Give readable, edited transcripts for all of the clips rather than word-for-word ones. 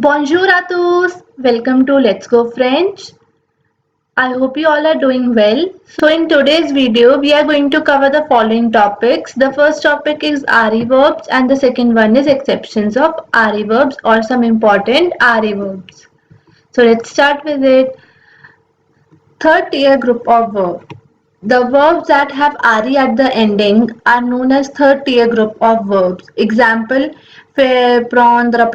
Bonjour à tous, welcome to Let's Go French. I hope you all are doing well. So in today's video, we are going to cover the following topics. The first topic is RE verbs and the second one is exceptions of RE verbs or some important RE verbs. So let's start with it. Third tier group of verbs. The verbs that have RE at the ending are known as third tier group of verbs. Example, faire, prendre,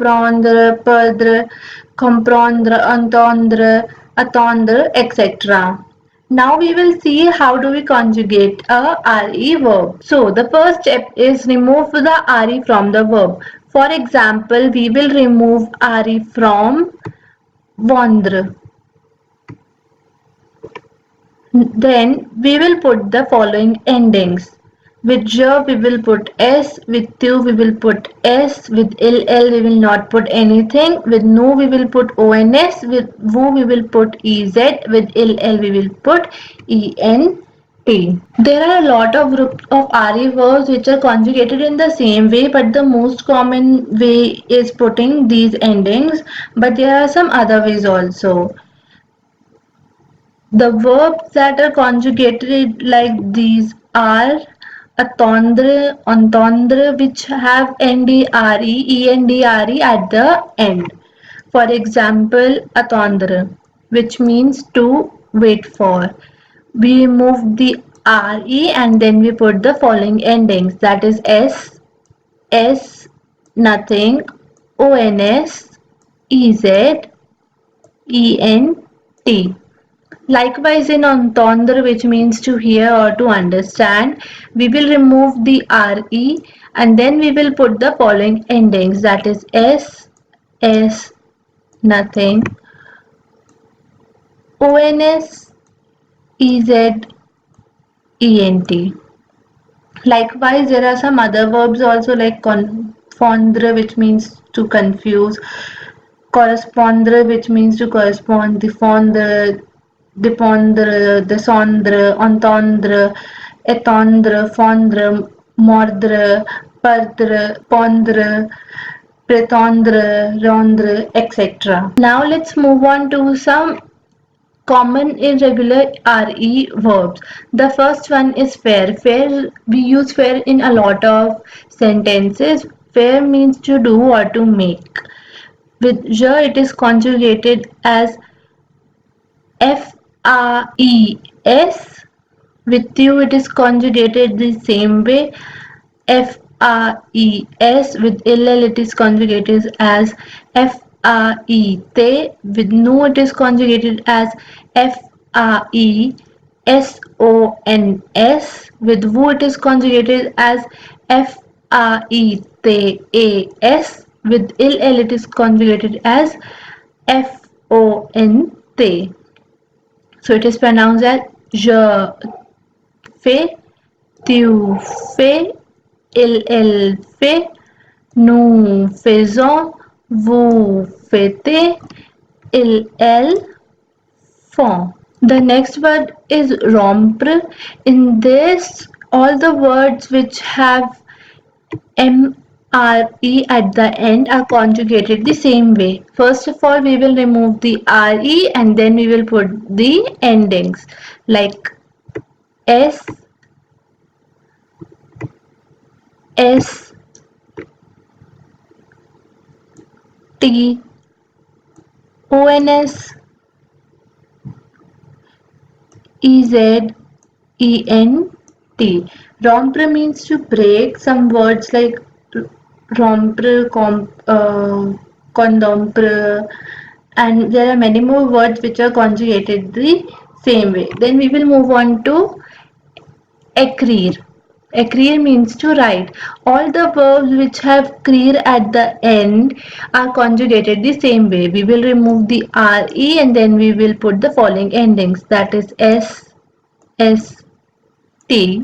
perdre, comprendre, entendre, attendre, etc. Now we will see how do we conjugate a RE verb. So the first step is remove the RE from the verb. For example, we will remove RE from vendre. Then we will put the following endings. With je we will put s, with tu we will put s, with ll we will not put anything, with nu we will put ons, with vu we will put ez, with ll we will put ent. There are a lot of groups of RE verbs which are conjugated in the same way, but the most common way is putting these endings, but there are some other ways also. The verbs that are conjugated like these are attendre, entendre, which have ndre, endre at the end. For example, attendre, which means to wait for. We remove the re and then we put the following endings, that is s, nothing, ons, ez, ent. Likewise, in entendre, which means to hear or to understand, we will remove the re and then we will put the following endings, that is s, nothing, ons, ez, ent. Likewise, there are some other verbs also like confondre, which means to confuse, correspondre, which means to correspond, diffondre, dépendre, descendre, entendre, étendre, fondre, mordre, perdre, pondre, prétendre, rendre, etc. Now let's move on to some common irregular RE verbs. The first one is faire. Faire, we use faire in a lot of sentences. Faire means to do or to make. With je, it is conjugated as FRES. With you, it is conjugated the same way. FRES. With ll, it is conjugated as FRET. With nu, it is conjugated as FRESONS. With vu, it is conjugated as FRETAS. With ll, it is conjugated as FONT. So it is pronounced as je fais, tu fais, il fait, nous faisons, vous faites, elles font. The next word is rompre. In this, all the words which have MRE at the end are conjugated the same way. First of all, we will remove the RE and then we will put the endings like S, S, T, ONS, EZ, ENT. Rompre means to break. Some words like rompre, condompre, and there are many more words which are conjugated the same way. Then we will move on to écrire. Écrire means to write. All the verbs which have clear at the end are conjugated the same way. We will remove the re and then we will put the following endings, that is s, t,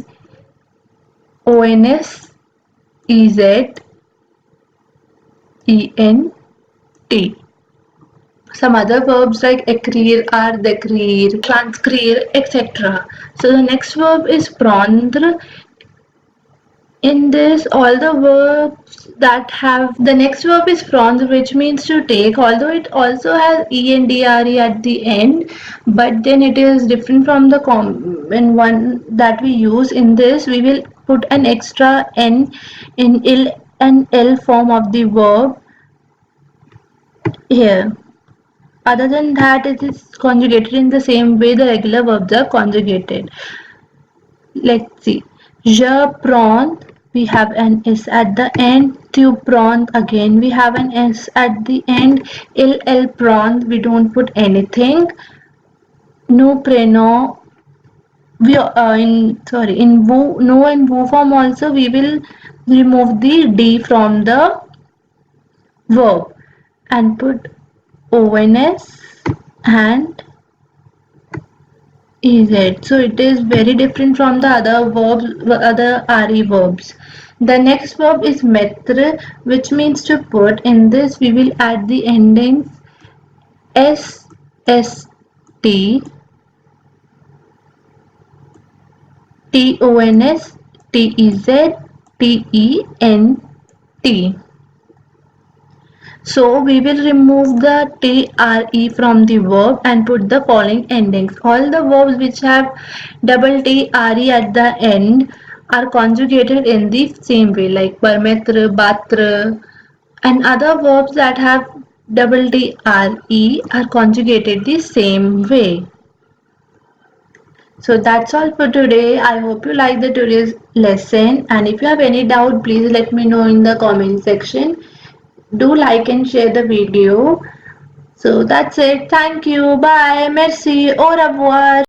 ons, ez, ent. Some other verbs like écrire are décrire, transcrire, etc. So the next verb is prendre. In this, all the verbs that have the next verb is franz, which means to take, although it also has ENDRE at the end, but then it is different from the common one that we use. In this, we will put an extra N in il and L form of the verb here. Other than that, it is conjugated in the same way the regular verbs are conjugated. Let's see. Je prends, we have an S at the end. Tu prends, again we have an S at the end. Il prend, we don't put anything. Nous prenons, in vous, no and vous form also we will remove the D from the verb and put ONS and EZ. So it is very different from the other verbs, other RE verbs. The next verb is mettre, which means to put. In this, we will add the endings S, S, T, T, O, N, S, T, E, Z, T, E, N, T. So we will remove the TRE from the verb and put the following endings. All the verbs which have double TRE at the end are conjugated in the same way, like permettre, batre, and other verbs that have double TRE are conjugated the same way. So that's all for today. I hope you like the today's lesson, and if you have any doubt, please let me know in the comment section. Do like and share the video. So that's it. Thank you. Bye. Merci. Au revoir.